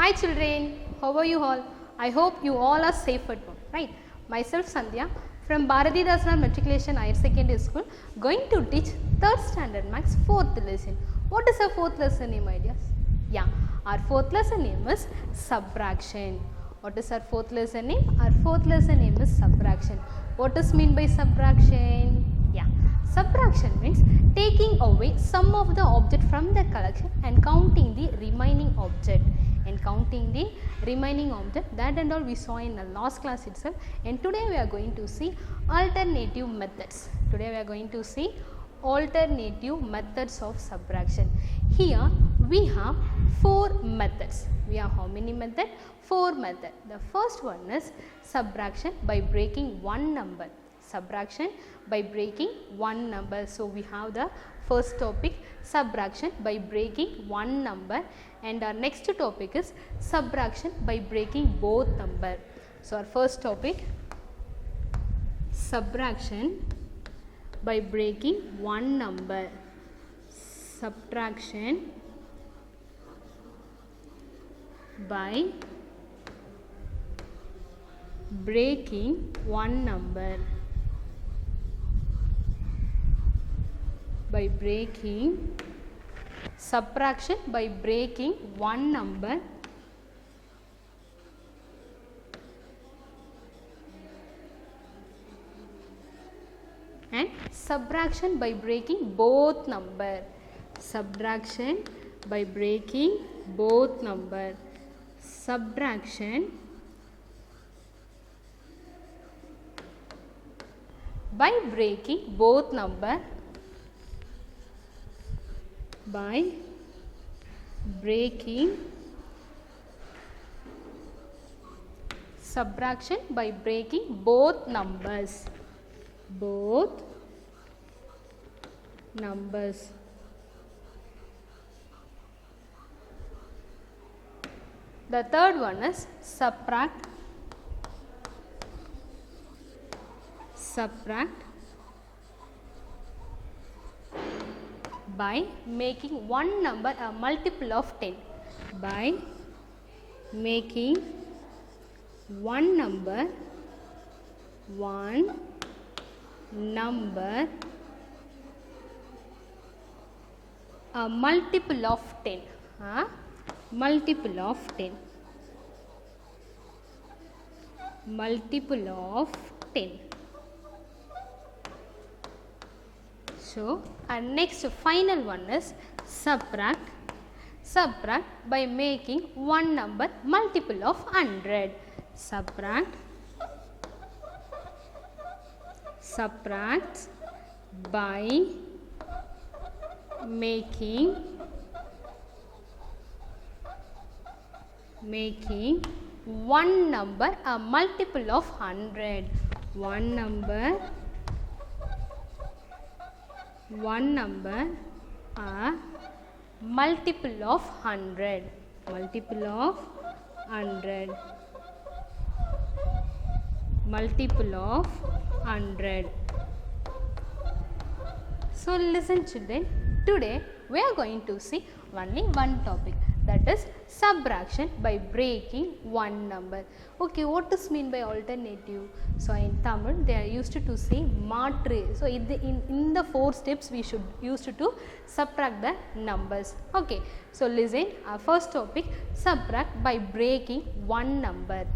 Hi children, how are you all? I hope you all are safe at home, right? Myself Sandhya from Bharathidasan Matriculation Higher Secondary School going to teach 3rd standard maths 4th lesson. What is our 4th lesson name, ideas? Yeah, our 4th lesson name is subtraction. What is our 4th lesson name? Our 4th lesson name is subtraction. What is mean by subtraction? Yeah, subtraction means taking away some of the object from the collection and counting the remaining object. That and all we saw in the last class itself, and today we are going to see alternative methods. Of subtraction. Here we have 4 methods. We have how many methods? 4 methods. The first one is subtraction by breaking one number. So we have the first topic, subtraction by breaking one number, and our next topic is subtraction by breaking both number. So our first topic, subtraction by breaking one number. Subtraction by breaking one number. Subtraction by breaking one number and subtraction by breaking both number. Subtraction by breaking both number. Subtraction by breaking both number. By breaking subtraction by breaking both numbers. The third one is subtract by making one number a multiple of 10. By making one number a multiple of 10. Multiple of 10. So, our next final one is subtract by making one number multiple of 100. Subtract by making one number a multiple of 100. One number a multiple of 100. So listen children, today we are going to see only one topic, that is subtraction by breaking one number. Okay, what is mean by alternative? So in Tamil they are used to say maatru. So in the 4 steps we should use to subtract the numbers. Okay, so listen, our first topic, subtract by breaking one number.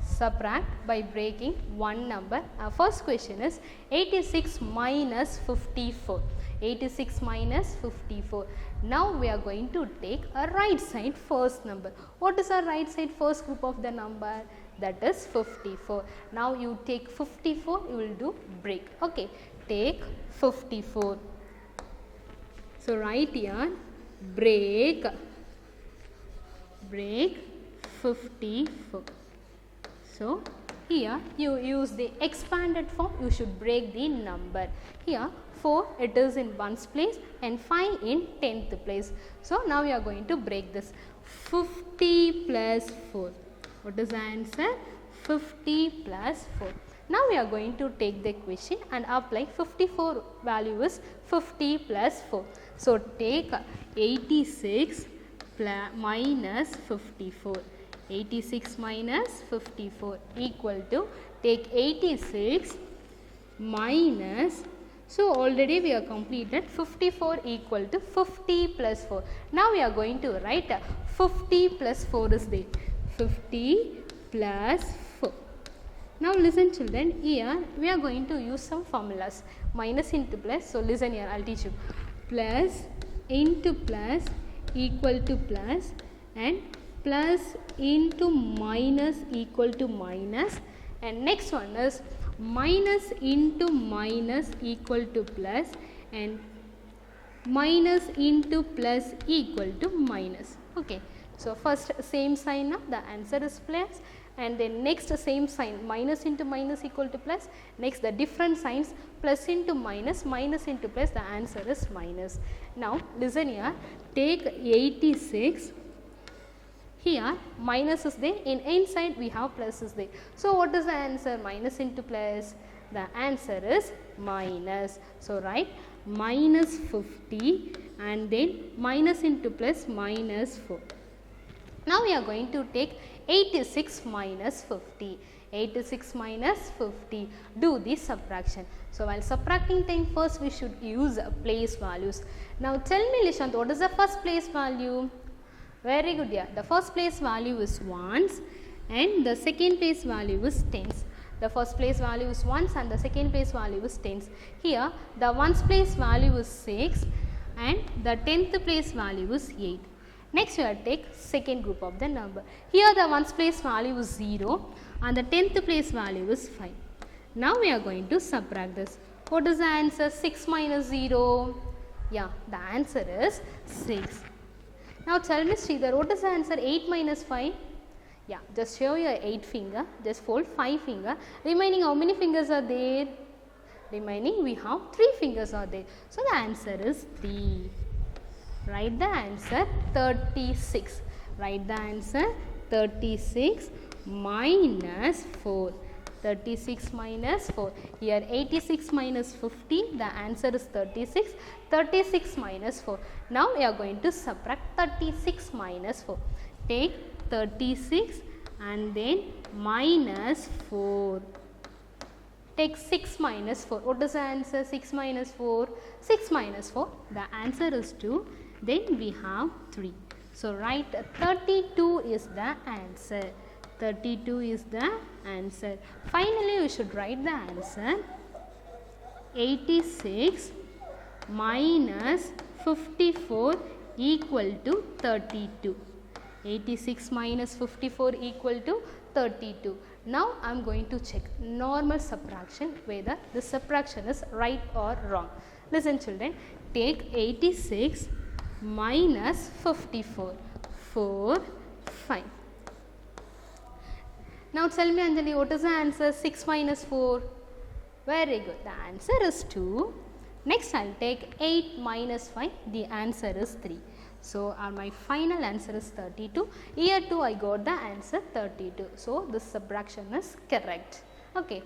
Subtract by breaking one number. Our first question is 86 minus 54. 86 minus 54. Now we are going to take a right side first number. What is our right side first group of the number? That is 54. Now you take 54, you will do break. Okay, take 54. So write here break 54. So here you use the expanded form, you should break the number. Here 4 it is in 1's place and 5 in 10th place. So now you are going to break this. 50 plus 4. What is the answer? 50 plus 4. Now we are going to take the equation and apply 54 value is 50 plus 4. So take 86 minus 54. 86 minus 54 equal to, take 86 minus, so already we have completed 54 equal to 50 plus 4. Now we are going to write 50 plus 4 is there. 50 plus 4. Now listen children, here we are going to use some formulas. Minus into plus, so listen here, I will teach you. Plus into plus equal to plus, and plus into minus equal to minus, and next one is minus into minus equal to plus, and minus into plus equal to minus. Okay, so first same sign now, the answer is plus, and then next same sign, minus into minus equal to plus, next the different signs, plus into minus, minus into plus, the answer is minus. Now listen here, take 86, here minus is there, in inside we have plus is there. So what is the answer? Minus into plus, the answer is minus. So write minus 50 and then minus into plus minus 4. Now we are going to take 86 minus 50. 86 minus 50. Do the subtraction. So while subtracting time, first we should use place values. Now tell me Lishant, what is the first place value? Very good, yeah. The first place value is ones and the second place value is tens. The first place value is ones and the second place value is tens. Here the ones place value is 6 and the tenth place value is 8. Next we will take second group of the number. Here the ones place value is 0 and the tenth place value is 5. Now we are going to subtract this. What is the answer? 6 minus 0. Yeah, the answer is 6. Now tell me Sridhar, what is the answer? 8 minus 5? Yeah, just show your 8 finger, just fold 5 finger. Remaining how many fingers are there? Remaining we have 3 fingers are there. So the answer is 3. Write the answer 36. Write the answer 36 minus 4. 36 minus 4. Here 86 minus 50, the answer is 36. 36 minus 4. Now we are going to subtract 36 minus 4. Take 36 and then minus 4. Take 6 minus 4. What is the answer? 6 minus 4. 6 minus 4. The answer is 2. Then we have 3. So write 32 is the answer. 32 is the answer. Finally, we should write the answer 86 minus 54 equal to 32. 86 minus 54 equal to 32. Now I am going to check normal subtraction whether the subtraction is right or wrong. Listen children, take 86 minus 54. 4, 5. Now tell me Anjali, what is the answer? 6 minus 4. Very good. The answer is 2. Next I will take 8 minus 5. The answer is 3. So my final answer is 32. Here too I got the answer 32. So this subtraction is correct. Okay.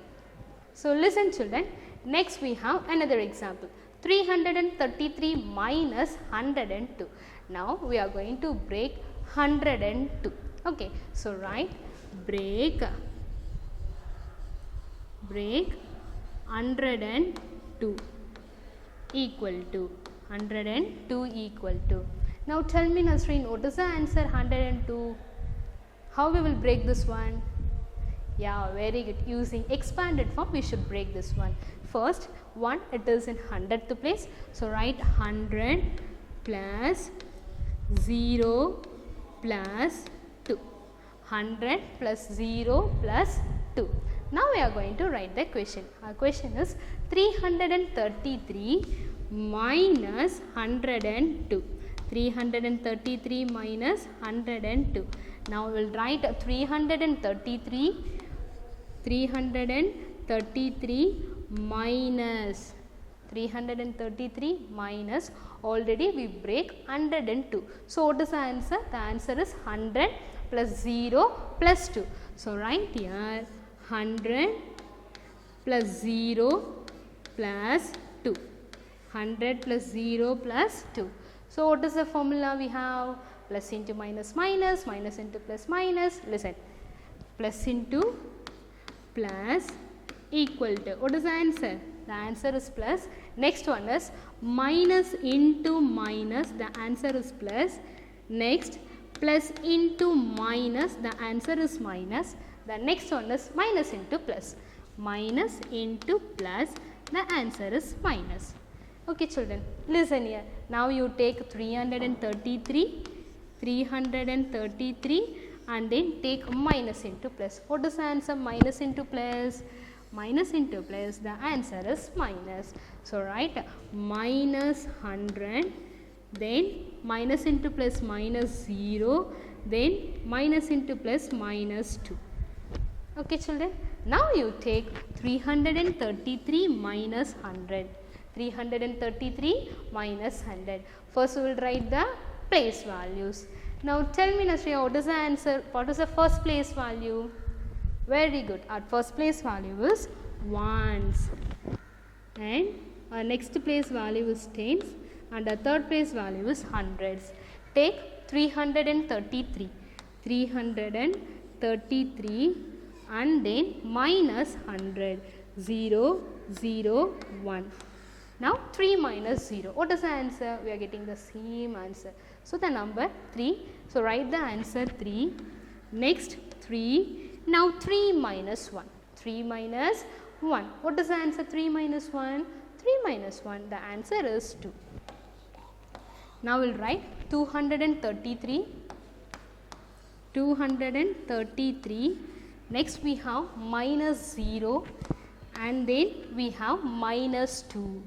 So listen children. Next we have another example. 333 minus 102. Now we are going to break 102. Okay. So write break 102 equal to 102 equal to. Now tell me Nasreen, what is the answer 102? How we will break this one? Yeah, very good. Using expanded form we should break this one. First 1, it is in 100th place. So write 100 plus 0 plus 2. 100 plus 0 plus 2. Now we are going to write the question. Our question is 333 minus 102. 333 minus 102. Now we will write 333 minus 333 minus, already we break 102. So what is the answer? The answer is 100 plus 0 plus 2. So write here 100 plus 0 plus 2. 100 plus 0 plus 2. So what is the formula we have? Plus into minus minus, minus into plus minus. Listen, plus into plus equal to, what is the answer? The answer is plus. Next one is minus into minus, the answer is plus. Next, plus into minus, the answer is minus. The next one is minus into plus. Minus into plus, the answer is minus. Okay children, listen here. Now you take 333 and then take minus into plus. What is the answer? Minus into plus. Minus into plus, the answer is minus. So write minus 100, then minus into plus minus 0, then minus into plus minus 2. Okay children, now you take 333 minus 100. 333 minus 100. First we will write the place values. Now tell me Nasriya, what is the answer? What is the first place value? Very good. Our first place value is ones, and our next place value is tens, and our third place value is hundreds. Take 333 and then minus 100, 0, 0, 1. Now 3 minus 0. What is the answer? We are getting the same answer. So the number 3. So write the answer 3. Next 3. Now 3 minus 1. 3 minus 1. What is the answer? 3 minus 1. 3 minus 1. The answer is 2. Now we will write 233. 233. Next we have minus 0 and then we have minus 2.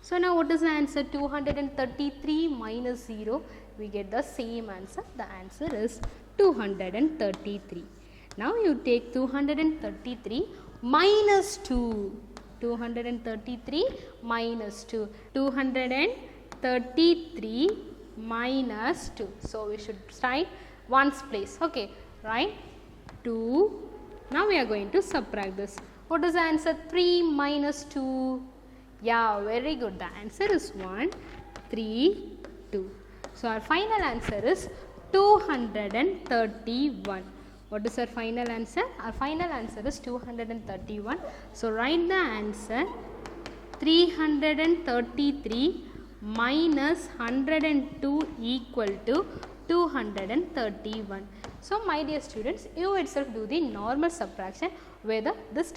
So now what is the answer? 233 minus 0. We get the same answer. The answer is 233. Now you take 233 minus 2. 233 minus 2. 233 minus 2. So we should write ones place. Okay, right? 2. Now we are going to subtract this. What is the answer? 3 minus 2. Yeah, very good. The answer is 1, 3, 2. So our final answer is 231. What is our final answer? Our final answer is 231. So write the answer 333 minus 102 equal to 231. So my dear students, you itself do the normal subtraction whether this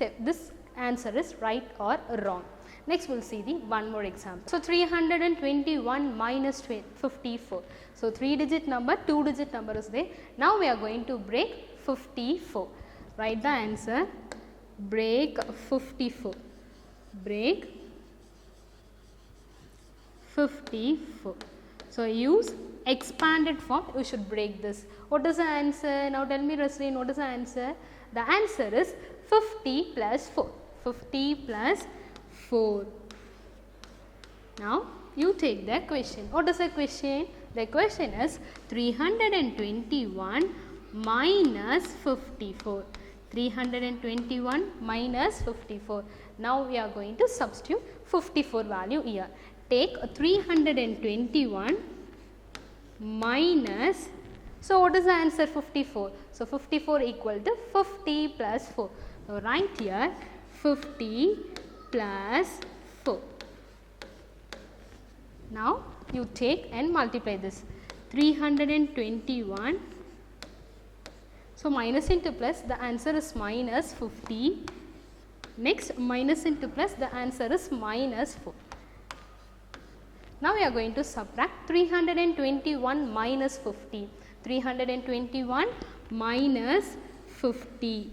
answer is right or wrong. Next we will see the one more example. So 321 minus 54. So 3 digit number, 2 digit number is there. Now we are going to break 54. Write the answer. Break 54. Break 54. So use expanded form. You should break this. What is the answer? Now tell me Rasreen, what is the answer? The answer is 50 plus 4. 50 plus 4. Now you take the question. What is the question? The question is 321 minus 54. 321 minus 54. Now we are going to substitute 54 value here. Take 321 minus, so what is the answer? 54. So 54 equal to 50 plus 4. So write here 50 plus 4. Now you take and multiply this. 321. So minus into plus, the answer is minus 50. Next minus into plus, the answer is minus 4. Now we are going to subtract 321 minus 50. 321 minus 50.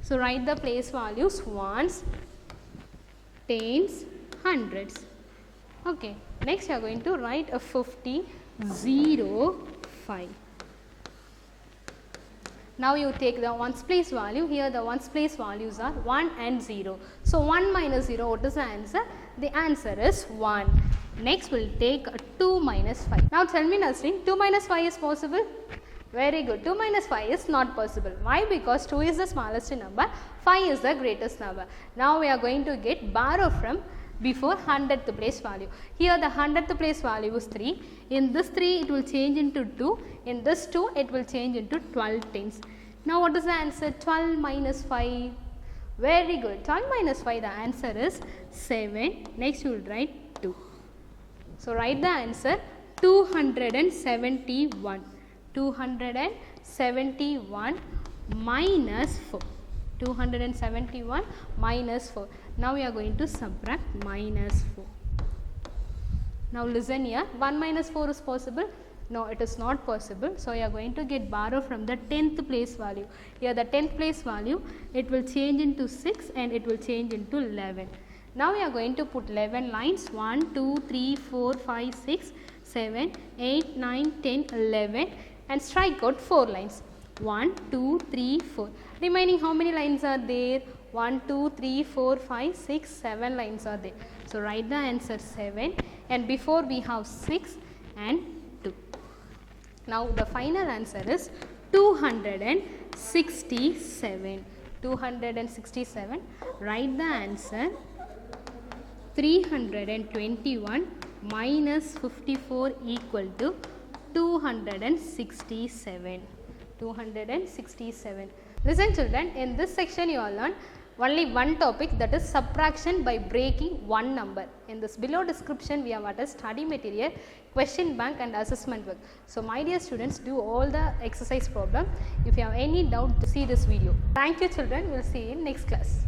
So write the place values ones, tens, hundreds. Okay. Next we are going to write a 50, 0, 5. Now you take the ones place value. Here the ones place values are 1 and 0. So 1 minus 0, what is the answer? The answer is 1. Next we will take 2 minus 5. Now tell me Nasreen, 2 minus 5 is possible? Very good. 2 minus 5 is not possible. Why? Because 2 is the smallest number, 5 is the greatest number. Now we are going to borrow from before 100th place value. Here the 100th place value is 3. In this 3 it will change into 2. In this 2 it will change into 12 tens. Now what is the answer? 12 minus 5. Very good. 12 minus 5, the answer is 7. Next you will write 2. So write the answer 271. 271 minus 4. 271 minus 4. Now we are going to subtract minus 4. Now listen here, 1 minus 4 is possible? No, it is not possible. So you are going to get borrow from the 10th place value. Here the 10th place value, it will change into 6 and it will change into 11. Now we are going to put 11 lines, 1, 2, 3, 4, 5, 6, 7, 8, 9, 10, 11 and strike out 4 lines. 1, 2, 3, 4. Remaining how many lines are there? 1, 2, 3, 4, 5, 6, 7 lines are there. So write the answer 7 and before we have 6 and 2. Now the final answer is 267. 267. Write the answer 321 minus 54 equal to 267. 267. Listen children, in this section you all learn only one topic, that is subtraction by breaking one number. In this below description we have attached study material, question bank and assessment work. So my dear students, do all the exercise problem. If you have any doubt, see this video. Thank you children, we will see you in next class.